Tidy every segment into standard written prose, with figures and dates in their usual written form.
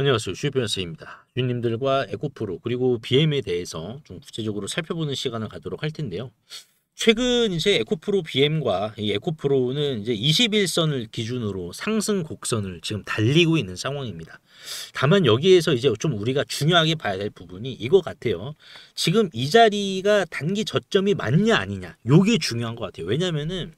안녕하세요. 슈퍼스입니다. 주님들과 에코프로 그리고 BM에 대해서 좀 구체적으로 살펴보는 시간을 갖도록 할 텐데요. 최근 이제 에코프로 BM과 이 에코프로는 이제 21선을 기준으로 상승 곡선을 지금 달리고 있는 상황입니다. 다만 여기에서 이제 좀 우리가 중요하게 봐야 될 부분이 이거 같아요. 지금 이 자리가 단기 저점이 맞냐 아니냐. 요게 중요한 것 같아요. 왜냐면은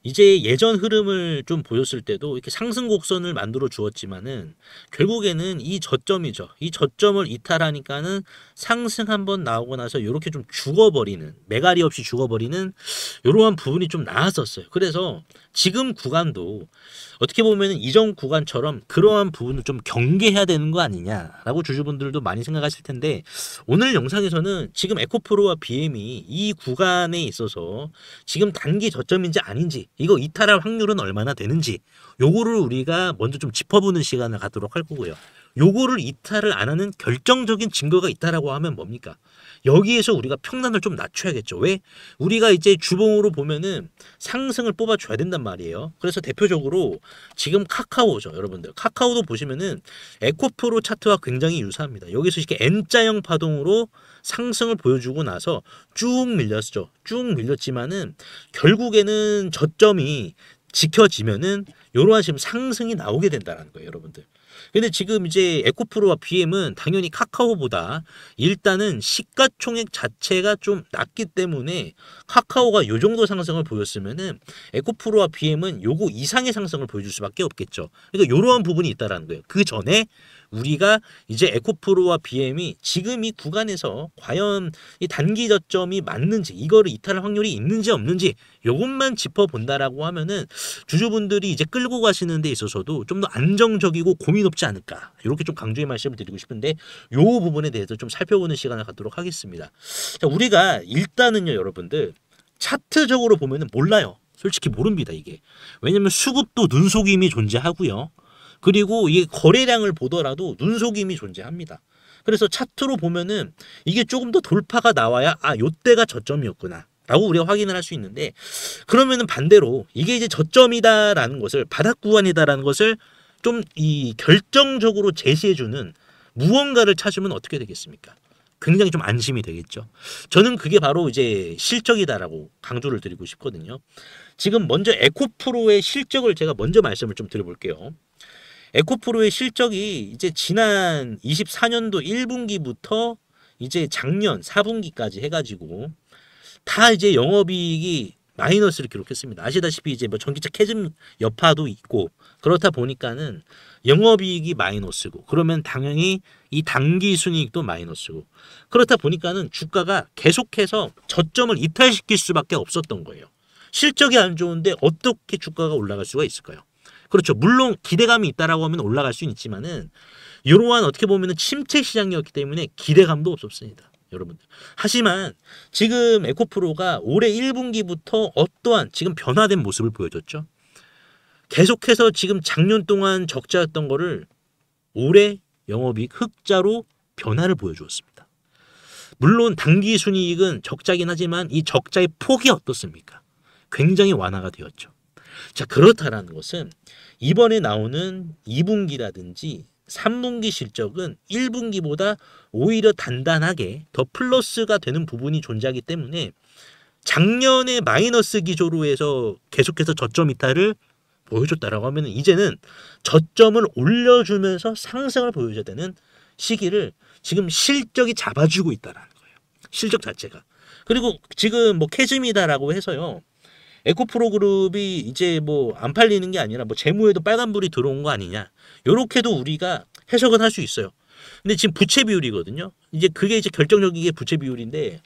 이제 예전 흐름을 좀 보였을 때도 이렇게 상승 곡선을 만들어 주었지만은 결국에는 이 저점이죠. 이 저점을 이탈하니까는 상승 한번 나오고 나서 이렇게 좀 죽어버리는, 매갈이 없이 죽어버리는 이러한 부분이 좀 나왔었어요. 그래서 지금 구간도 어떻게 보면 이전 구간처럼 그러한 부분을 좀 경계해야 되는 거 아니냐라고 주주분들도 많이 생각하실 텐데, 오늘 영상에서는 지금 에코프로와 BM이 이 구간에 있어서 지금 단기 저점인지 아닌지, 이거 이탈할 확률은 얼마나 되는지, 요거를 우리가 먼저 좀 짚어보는 시간을 갖도록 할 거고요. 요거를 이탈을 안 하는 결정적인 증거가 있다라고 하면 뭡니까? 여기에서 우리가 평단을 좀 낮춰야겠죠. 왜? 우리가 이제 주봉으로 보면은 상승을 뽑아줘야 된단 말이에요. 그래서 대표적으로 지금 카카오죠, 여러분들. 카카오도 보시면은 에코프로 차트와 굉장히 유사합니다. 여기서 이렇게 N자형 파동으로 상승을 보여주고 나서 쭉 밀렸죠. 쭉 밀렸지만은 결국에는 저점이 지켜지면은 이러한 지금 상승이 나오게 된다는 거예요, 여러분들. 근데 지금 이제 에코프로와 BM은 당연히 카카오보다 일단은 시가총액 자체가 좀 낮기 때문에 카카오가 요 정도 상승을 보였으면은 에코프로와 BM은 요거 이상의 상승을 보여줄 수밖에 없겠죠. 그러니까 요러한 부분이 있다라는 거예요. 그 전에 우리가 이제 에코프로와 BM이 지금 이 구간에서 과연 이 단기 저점이 맞는지, 이거를 이탈할 확률이 있는지 없는지 요것만 짚어본다라고 하면은 주주분들이 이제 끌고 가시는 데 있어서도 좀 더 안정적이고 고민 없지 않을까, 이렇게 좀 강조의 말씀을 드리고 싶은데, 요 부분에 대해서 좀 살펴보는 시간을 갖도록 하겠습니다. 자, 우리가 일단은요, 여러분들, 차트적으로 보면은 몰라요. 솔직히 모릅니다, 이게. 왜냐면 수급도 눈속임이 존재하고요. 그리고 이게 거래량을 보더라도 눈속임이 존재합니다. 그래서 차트로 보면은 이게 조금 더 돌파가 나와야 요때가 저점이었구나 라고 우리가 확인을 할 수 있는데, 그러면은 반대로 이게 이제 저점이다라는 것을, 바닥 구간이다라는 것을 좀 이 결정적으로 제시해주는 무언가를 찾으면 어떻게 되겠습니까? 굉장히 좀 안심이 되겠죠. 저는 그게 바로 이제 실적이다라고 강조를 드리고 싶거든요. 지금 먼저 에코프로의 실적을 제가 먼저 말씀을 좀 드려볼게요. 에코프로의 실적이 이제 지난 24년도 1분기부터 이제 작년 4분기까지 해가지고 다 이제 영업이익이 마이너스를 기록했습니다. 아시다시피 이제 뭐 전기차 캐즘 여파도 있고 그렇다 보니까는 영업이익이 마이너스고, 그러면 당연히 이 당기 순이익도 마이너스고, 그렇다 보니까는 주가가 계속해서 저점을 이탈시킬 수밖에 없었던 거예요. 실적이 안 좋은데 어떻게 주가가 올라갈 수가 있을까요? 그렇죠. 물론 기대감이 있다라고 하면 올라갈 수는 있지만은 이러한 어떻게 보면은 침체 시장이었기 때문에 기대감도 없었습니다, 여러분들. 하지만 지금 에코프로가 올해 1분기부터 어떠한 지금 변화된 모습을 보여줬죠. 계속해서 지금 작년 동안 적자였던 거를 올해 영업이익 흑자로 변화를 보여주었습니다. 물론 당기 순이익은 적자긴 하지만 이 적자의 폭이 어떻습니까? 굉장히 완화가 되었죠. 자, 그렇다라는 것은 이번에 나오는 2분기라든지 3분기 실적은 1분기보다 오히려 단단하게 더 플러스가 되는 부분이 존재하기 때문에 작년에 마이너스 기조로 해서 계속해서 저점 이탈을 보여줬다라고 하면 이제는 저점을 올려주면서 상승을 보여줘야 되는 시기를 지금 실적이 잡아주고 있다라는 거예요. 실적 자체가. 그리고 지금 뭐 캐즘이다라고 해서요, 에코프로 그룹이 이제 뭐 안 팔리는 게 아니라 뭐 재무에도 빨간불이 들어온 거 아니냐, 요렇게도 우리가 해석은 할 수 있어요. 근데 지금 부채 비율이거든요. 이제 그게 이제 결정적인 게 부채 비율인데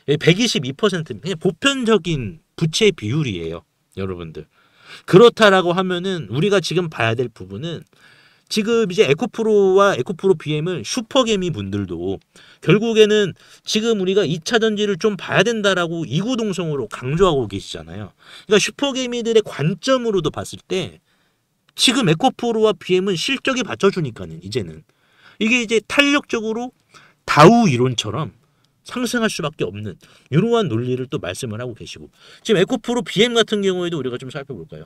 122%, 그냥 보편적인 부채 비율이에요, 여러분들. 그렇다라고 하면은 우리가 지금 봐야 될 부분은, 지금 이제 에코프로와 에코프로 BM을 슈퍼개미 분들도 결국에는 지금 우리가 2차 전지를 좀 봐야 된다라고 이구동성으로 강조하고 계시잖아요. 그러니까 슈퍼개미들의 관점으로도 봤을 때 지금 에코프로와 BM은 실적이 받쳐주니까는 이제는 이게 이제 탄력적으로 다우 이론처럼 상승할 수밖에 없는 이러한 논리를 또 말씀을 하고 계시고, 지금 에코프로 BM 같은 경우에도 우리가 좀 살펴볼까요?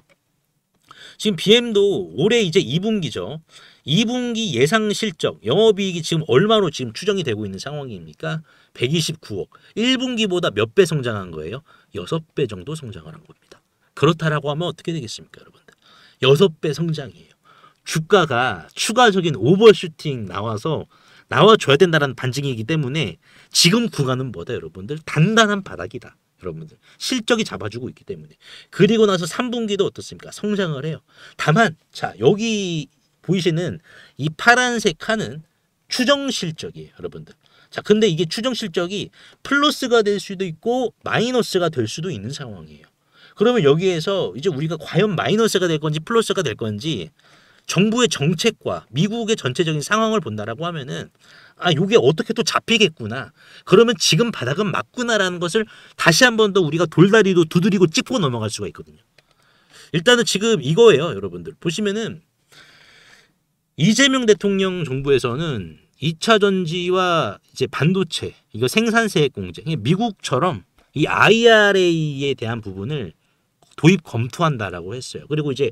지금 BM도 올해 이제 2분기죠. 2분기 예상 실적, 영업이익이 지금 얼마로 지금 추정이 되고 있는 상황입니까? 129억. 1분기보다 몇 배 성장한 거예요? 6배 정도 성장을 한 겁니다. 그렇다라고 하면 어떻게 되겠습니까, 여러분들? 6배 성장이에요. 주가가 추가적인 오버슈팅 나와줘야 된다는 반증이기 때문에 지금 구간은 뭐다, 여러분들? 단단한 바닥이다. 여러분들 실적이 잡아주고 있기 때문에. 그리고 나서 3분기도 어떻습니까? 성장을 해요. 다만 자, 여기 보이시는 이 파란색 칸은 추정 실적이에요, 여러분들. 자, 근데 이게 추정 실적이 플러스가 될 수도 있고 마이너스가 될 수도 있는 상황이에요. 그러면 여기에서 이제 우리가 과연 마이너스가 될 건지 플러스가 될 건지 정부의 정책과 미국의 전체적인 상황을 본다라고 하면은 아, 요게 어떻게 또 잡히겠구나. 그러면 지금 바닥은 맞구나라는 것을 다시 한 번 더 우리가 돌다리도 두드리고 짚고 넘어갈 수가 있거든요. 일단은 지금 이거예요, 여러분들. 보시면은 이재명 대통령 정부에서는 2차 전지와 이제 반도체, 이거 생산세액 공제, 미국처럼 이 IRA에 대한 부분을 도입 검토한다라고 했어요. 그리고 이제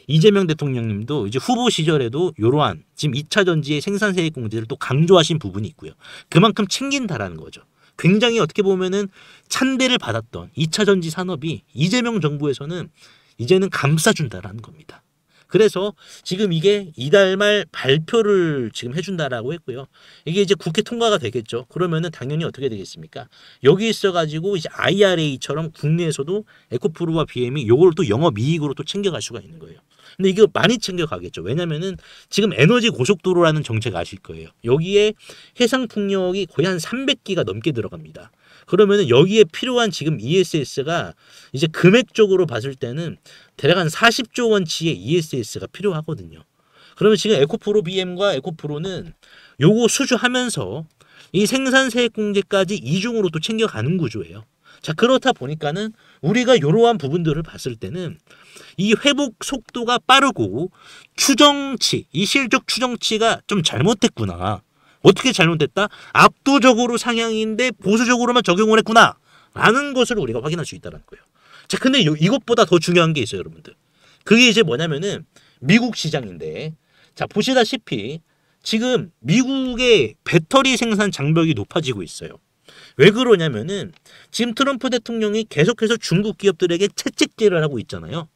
이재명 대통령님도 이제 후보 시절에도 이러한 지금 2차 전지의 생산세액 공제를 또 강조하신 부분이 있고요. 그만큼 챙긴다라는 거죠. 굉장히 어떻게 보면은 찬대를 받았던 2차 전지 산업이 이재명 정부에서는 이제는 감싸준다라는 겁니다. 그래서 지금 이게 이달 말 발표를 지금 해준다라고 했고요. 이게 이제 국회 통과가 되겠죠. 그러면은 당연히 어떻게 되겠습니까? 여기 있어가지고 이제 IRA처럼 국내에서도 에코프로와 BM이 요걸 또 영업이익으로 또 챙겨갈 수가 있는 거예요. 근데 이거 많이 챙겨가겠죠. 왜냐면은 지금 에너지 고속도로라는 정책 아실 거예요. 여기에 해상풍력이 거의 한 300기가 넘게 들어갑니다. 그러면은 여기에 필요한 지금 ESS가 이제 금액적으로 봤을 때는 대략 한 40조 원치의 ESS가 필요하거든요. 그러면 지금 에코프로 BM과 에코프로는 요거 수주하면서 이 생산세액 공제까지 이중으로 또 챙겨가는 구조예요. 자, 그렇다 보니까는 우리가 이러한 부분들을 봤을 때는 이 회복 속도가 빠르고 추정치, 이 실적 추정치가 좀 잘못됐구나. 어떻게 잘못됐다? 압도적으로 상향인데 보수적으로만 적용을 했구나. 라는 것을 우리가 확인할 수 있다는 거예요. 자, 근데 이것보다 더 중요한 게 있어요, 여러분들. 그게 이제 뭐냐면은 미국 시장인데, 자, 보시다시피 지금 미국의 배터리 생산 장벽이 높아지고 있어요. 왜 그러냐면은 지금 트럼프 대통령이 계속해서 중국 기업들에게 채찍질을 하고 있잖아요.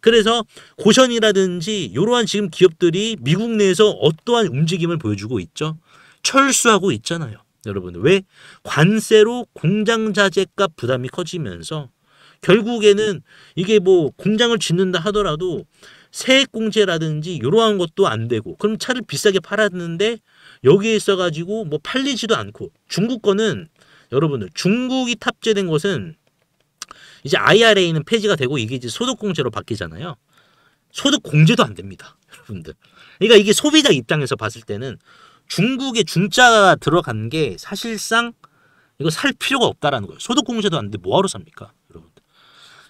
그래서 고션이라든지 이러한 지금 기업들이 미국 내에서 어떠한 움직임을 보여주고 있죠. 철수하고 있잖아요. 여러분들 왜? 관세로 공장 자재값 부담이 커지면서 결국에는 이게 뭐 공장을 짓는다 하더라도 세액 공제라든지 이러한 것도 안 되고 그럼 차를 비싸게 팔았는데 여기에 있어가지고 뭐 팔리지도 않고 중국 거는 여러분들 중국이 탑재된 것은 이제 IRA는 폐지가 되고 이게 이제 소득공제로 바뀌잖아요. 소득공제도 안 됩니다. 여러분들. 그러니까 이게 소비자 입장에서 봤을 때는 중국의 중자가 들어간 게 사실상 이거 살 필요가 없다라는 거예요. 소득공제도 안 돼. 뭐하러 삽니까? 여러분들.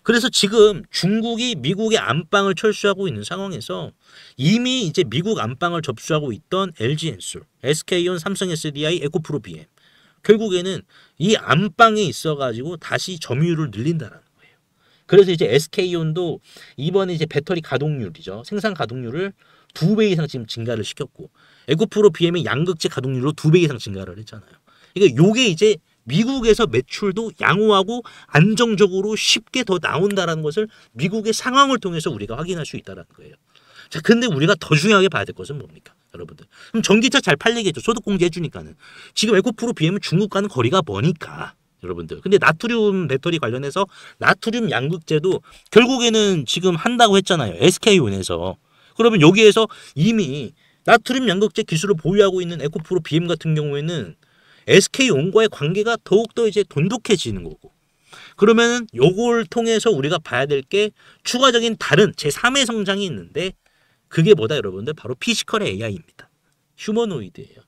그래서 지금 중국이 미국의 안방을 철수하고 있는 상황에서 이미 이제 미국 안방을 접수하고 있던 LG엔솔, SK온, 삼성 SDI, 에코프로 BM 결국에는 이 안방에 있어가지고 다시 점유율을 늘린다라는 거예요. 그래서 이제 SK온도 이번에 이제 배터리 가동률이죠. 생산 가동률을 2배 이상 지금 증가를 시켰고 에코프로 BM의 양극재 가동률로 2배 이상 증가를 했잖아요. 그러니까 요게 이제 미국에서 매출도 양호하고 안정적으로 쉽게 더 나온다라는 것을 미국의 상황을 통해서 우리가 확인할 수 있다는 거예요. 자, 근데 우리가 더 중요하게 봐야 될 것은 뭡니까? 여러분들. 그럼 전기차 잘 팔리겠죠. 소득공제 해주니까는. 지금 에코프로 BM은 중국과는 거리가 머니까. 여러분들. 근데 나트륨 배터리 관련해서 나트륨 양극재도 결국에는 지금 한다고 했잖아요. SK온에서. 그러면 여기에서 이미 나트륨 양극재 기술을 보유하고 있는 에코프로 BM 같은 경우에는 SK온과의 관계가 더욱더 이제 돈독해지는 거고. 그러면은 요걸 통해서 우리가 봐야 될 게 추가적인 다른 제3의 성장이 있는데 그게 뭐다 여러분들? 바로 피지컬 AI입니다. 휴머노이드예요.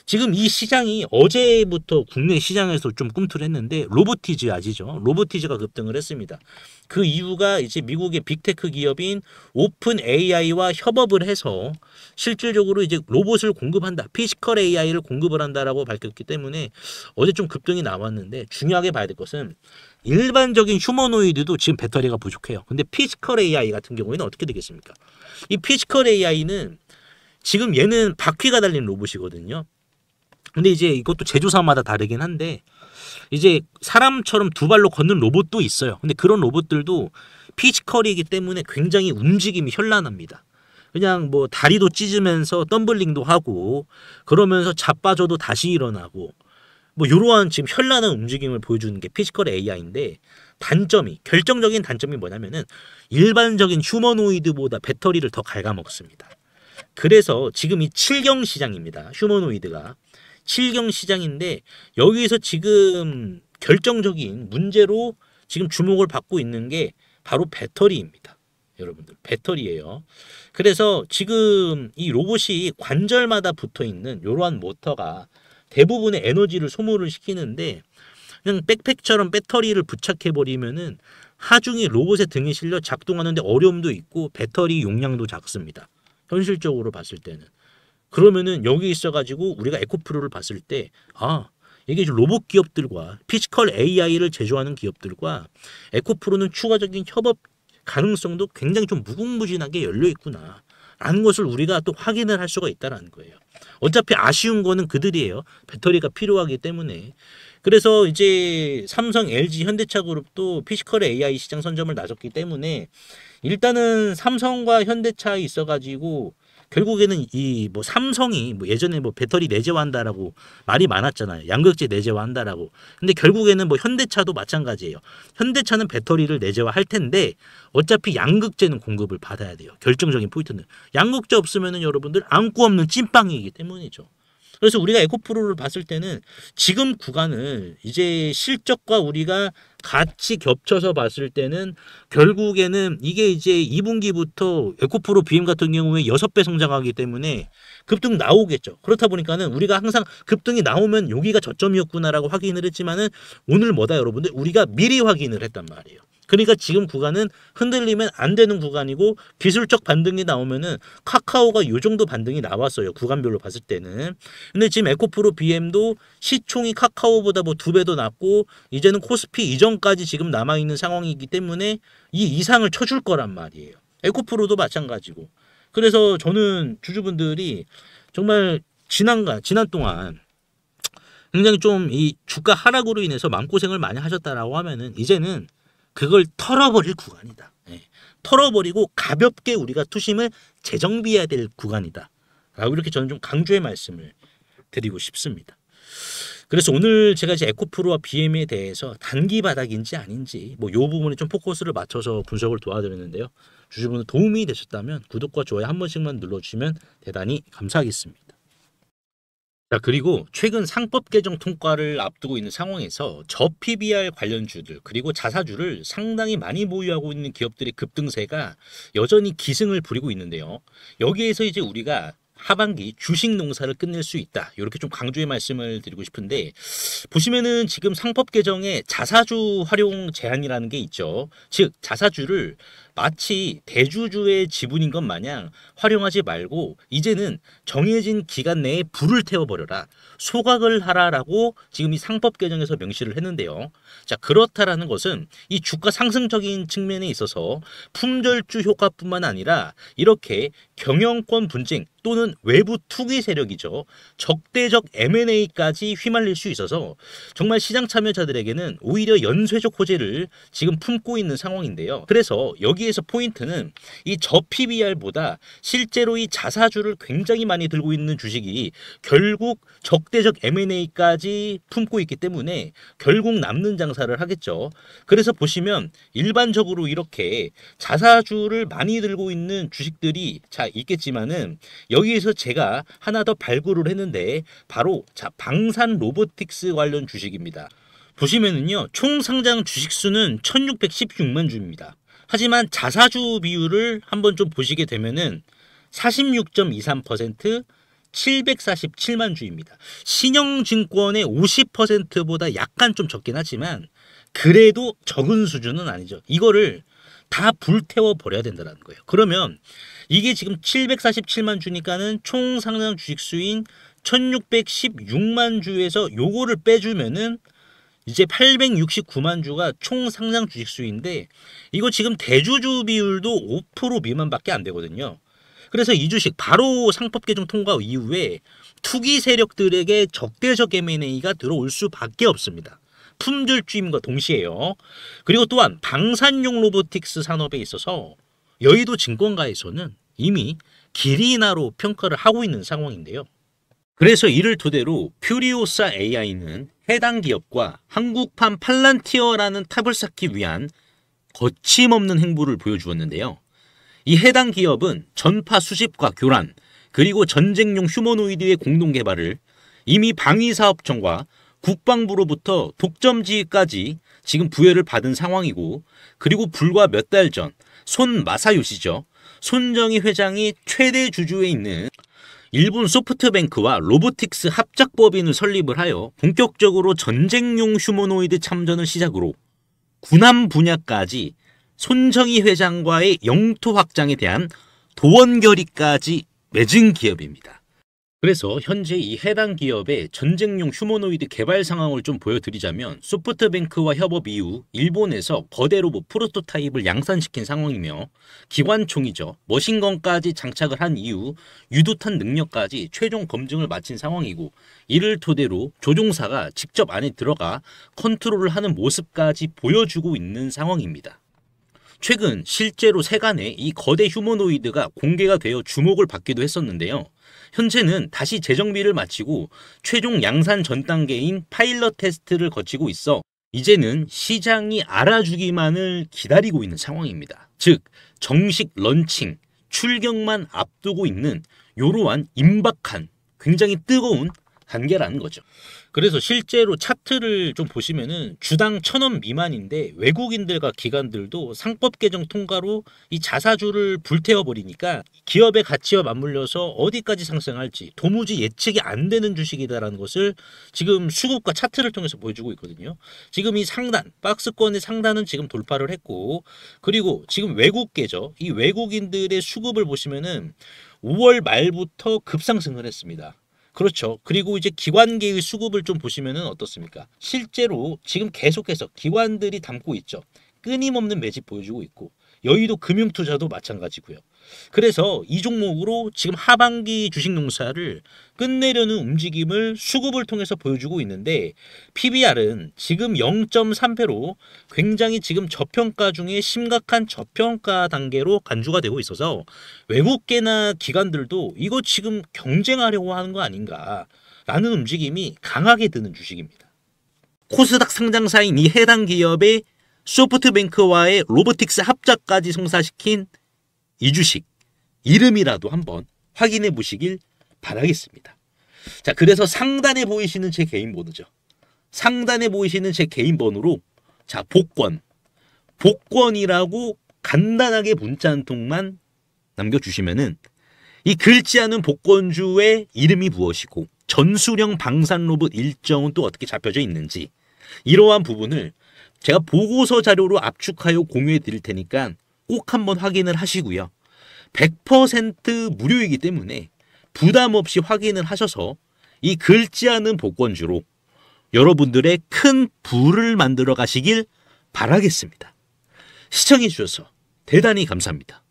지금 이 시장이 어제부터 국내 시장에서 좀 꿈틀했는데 로보티즈 아시죠? 로보티즈가 급등을 했습니다. 그 이유가 이제 미국의 빅테크 기업인 오픈 AI와 협업을 해서 실질적으로 이제 로봇을 공급한다. 피지컬 AI를 공급을 한다라고 밝혔기 때문에 어제 좀 급등이 나왔는데 중요하게 봐야 될 것은 일반적인 휴머노이드도 지금 배터리가 부족해요. 근데 피지컬 AI 같은 경우에는 어떻게 되겠습니까? 이 피지컬 AI는 지금 얘는 바퀴가 달린 로봇이거든요. 근데 이제 이것도 제조사마다 다르긴 한데 이제 사람처럼 두 발로 걷는 로봇도 있어요. 근데 그런 로봇들도 피지컬이기 때문에 굉장히 움직임이 현란합니다. 그냥 뭐 다리도 찢으면서 덤블링도 하고 그러면서 자빠져도 다시 일어나고 뭐 이러한 지금 현란한 움직임을 보여주는 게 피지컬 AI인데 단점이 결정적인 단점이 뭐냐면은 일반적인 휴머노이드보다 배터리를 더 갉아먹습니다. 그래서 지금 이 7경 시장입니다. 휴머노이드가 7경 시장인데 여기서 지금 결정적인 문제로 지금 주목을 받고 있는 게 바로 배터리입니다. 여러분들 배터리예요. 그래서 지금 이 로봇이 관절마다 붙어 있는 이러한 모터가 대부분의 에너지를 소모를 시키는데 그냥 백팩처럼 배터리를 부착해 버리면은 하중이 로봇의 등에 실려 작동하는데 어려움도 있고 배터리 용량도 작습니다. 현실적으로 봤을 때는. 그러면은 여기 있어가지고 우리가 에코프로를 봤을 때 이게 로봇 기업들과 피지컬 AI를 제조하는 기업들과 에코프로는 추가적인 협업 가능성도 굉장히 좀 무궁무진하게 열려 있구나 라는 것을 우리가 또 확인을 할 수가 있다는 거예요. 어차피 아쉬운 거는 그들이에요. 배터리가 필요하기 때문에. 그래서 이제 삼성, LG, 현대차 그룹도 피지컬 AI 시장 선점을 나섰기 때문에 일단은 삼성과 현대차에 있어가지고 결국에는 이 뭐 삼성이 뭐 예전에 뭐 배터리 내재화한다라고 말이 많았잖아요. 양극재 내재화한다라고. 근데 결국에는 뭐 현대차도 마찬가지예요. 현대차는 배터리를 내재화할 텐데 어차피 양극재는 공급을 받아야 돼요. 결정적인 포인트는 양극재 없으면은 여러분들 안고 없는 찐빵이기 때문이죠. 그래서 우리가 에코프로를 봤을 때는 지금 구간을 이제 실적과 우리가 같이 겹쳐서 봤을 때는 결국에는 이게 이제 2분기부터 에코프로 BM 같은 경우에 6배 성장하기 때문에 급등 나오겠죠. 그렇다 보니까는 우리가 항상 급등이 나오면 여기가 저점이었구나라고 확인을 했지만은 오늘 뭐다 여러분들 우리가 미리 확인을 했단 말이에요. 그러니까 지금 구간은 흔들리면 안 되는 구간이고 기술적 반등이 나오면은 카카오가 요 정도 반등이 나왔어요. 구간별로 봤을 때는. 근데 지금 에코프로 BM도 시총이 카카오보다 뭐 2배도 낮고 이제는 코스피 이전까지 지금 남아있는 상황이기 때문에 이 이상을 쳐줄 거란 말이에요. 에코프로도 마찬가지고. 그래서 저는 주주분들이 정말 지난 동안 굉장히 좀 이 주가 하락으로 인해서 마음고생을 많이 하셨다라고 하면은 이제는 그걸 털어버릴 구간이다. 털어버리고 가볍게 우리가 투심을 재정비해야 될 구간이다. 라고 이렇게 저는 좀 강조의 말씀을 드리고 싶습니다. 그래서 오늘 제가 이제 에코프로와 BM에 대해서 단기 바닥인지 아닌지 뭐 요 부분에 좀 포커스를 맞춰서 분석을 도와드렸는데요. 주주분들 도움이 되셨다면 구독과 좋아요 한 번씩만 눌러주시면 대단히 감사하겠습니다. 자, 그리고 최근 상법 개정 통과를 앞두고 있는 상황에서 저PBR 관련주들 그리고 자사주를 상당히 많이 보유하고 있는 기업들의 급등세가 여전히 기승을 부리고 있는데요. 여기에서 이제 우리가 하반기 주식 농사를 끝낼 수 있다. 이렇게 좀 강조의 말씀을 드리고 싶은데 보시면은 지금 상법 개정에 자사주 활용 제한이라는 게 있죠. 즉 자사주를 마치 대주주의 지분인 것 마냥 활용하지 말고 이제는 정해진 기간 내에 불을 태워버려라. 소각을 하라라고 지금 이 상법 개정에서 명시를 했는데요. 자, 그렇다라는 것은 이 주가 상승적인 측면에 있어서 품절주 효과뿐만 아니라 이렇게 경영권 분쟁 또는 외부 투기 세력이죠. 적대적 M&A까지 휘말릴 수 있어서 정말 시장 참여자들에게는 오히려 연쇄적 호재를 지금 품고 있는 상황인데요. 그래서 여기에서 포인트는 이 저PBR보다 실제로 이 자사주를 굉장히 많이 들고 있는 주식이 결국 적대적 M&A까지 품고 있기 때문에 결국 남는 장사를 하겠죠. 그래서 보시면 일반적으로 이렇게 자사주를 많이 들고 있는 주식들이 있겠지만은 여기에서 제가 하나 더 발굴을 했는데 바로 방산 로보틱스 관련 주식입니다. 보시면은요 총 상장 주식수는 1616만 주입니다. 하지만 자사주 비율을 한번 좀 보시게 되면은 46.23%, 747만 주입니다. 신영증권의 50%보다 약간 좀 적긴 하지만 그래도 적은 수준은 아니죠. 이거를 다 불태워 버려야 된다는 거예요. 그러면 이게 지금 747만 주니까는 총 상장 주식 수인 1616만 주에서 요거를 빼주면은 이제 869만 주가 총 상장 주식 수인데 이거 지금 대주주 비율도 5% 미만밖에 안 되거든요. 그래서 이 주식 바로 상법 개정 통과 이후에 투기 세력들에게 적대적 M&A가 들어올 수밖에 없습니다. 품절주임과 동시에요. 그리고 또한 방산용 로보틱스 산업에 있어서 여의도 증권가에서는 이미 길이나로 평가를 하고 있는 상황인데요. 그래서 이를 토대로 퓨리오사 AI는 해당 기업과 한국판 팔란티어라는 탑을 쌓기 위한 거침없는 행보를 보여주었는데요. 이 해당 기업은 전파 수집과 교란, 그리고 전쟁용 휴머노이드의 공동 개발을 이미 방위사업청과 국방부로부터 독점지휘까지 지금 부여를 받은 상황이고, 그리고 불과 몇 달 전 손 마사요시죠. 손정희 회장이 최대 주주에 있는 일본 소프트뱅크와 로보틱스 합작법인을 설립을 하여 본격적으로 전쟁용 휴머노이드 참전을 시작으로 군함 분야까지 손정희 회장과의 영토 확장에 대한 도원 결의까지 맺은 기업입니다. 그래서 현재 이 해당 기업의 전쟁용 휴머노이드 개발 상황을 좀 보여드리자면, 소프트뱅크와 협업 이후 일본에서 거대 로봇 프로토타입을 양산시킨 상황이며, 기관총이죠, 머신건까지 장착을 한 이후 유도탄 능력까지 최종 검증을 마친 상황이고, 이를 토대로 조종사가 직접 안에 들어가 컨트롤을 하는 모습까지 보여주고 있는 상황입니다. 최근 실제로 세간에 이 거대 휴머노이드가 공개가 되어 주목을 받기도 했었는데요. 현재는 다시 재정비를 마치고 최종 양산 전 단계인 파일럿 테스트를 거치고 있어 이제는 시장이 알아주기만을 기다리고 있는 상황입니다. 즉 정식 런칭, 출격만 앞두고 있는 이러한 임박한 굉장히 뜨거운 단계라는 거죠. 그래서 실제로 차트를 좀 보시면은 주당 1,000원 미만인데 외국인들과 기관들도 상법 개정 통과로 이 자사주를 불태워 버리니까 기업의 가치와 맞물려서 어디까지 상승할지 도무지 예측이 안 되는 주식이다라는 것을 지금 수급과 차트를 통해서 보여주고 있거든요. 지금 이 상단, 박스권의 상단은 지금 돌파를 했고, 그리고 지금 외국계죠. 이 외국인들의 수급을 보시면은 5월 말부터 급상승을 했습니다. 그렇죠. 그리고 이제 기관계의 수급을 좀 보시면은 어떻습니까? 실제로 지금 계속해서 기관들이 담고 있죠. 끊임없는 매집 보여주고 있고, 여의도 금융투자도 마찬가지고요. 그래서 이 종목으로 지금 하반기 주식농사를 끝내려는 움직임을 수급을 통해서 보여주고 있는데, PBR은 지금 0.3배로 굉장히 지금 저평가 중에 심각한 저평가 단계로 간주가 되고 있어서 외국계나 기관들도 이거 지금 경쟁하려고 하는 거 아닌가라는 움직임이 강하게 드는 주식입니다. 코스닥 상장사인 이 해당 기업의 소프트뱅크와의 로보틱스 합작까지 성사시킨 이 주식 이름이라도 한번 확인해 보시길 바라겠습니다. 자, 그래서 상단에 보이시는 제 개인 번호죠. 상단에 보이시는 제 개인 번호로 자, 복권이라고 간단하게 문자 한 통만 남겨주시면은 이 긁지 않은 복권주의 이름이 무엇이고 전수령 방산 로봇 일정은 또 어떻게 잡혀져 있는지, 이러한 부분을 제가 보고서 자료로 압축하여 공유해 드릴 테니까 꼭 한번 확인을 하시고요. 100% 무료이기 때문에 부담 없이 확인을 하셔서 이 긁지 않은 복권주로 여러분들의 큰 부를 만들어 가시길 바라겠습니다. 시청해 주셔서 대단히 감사합니다.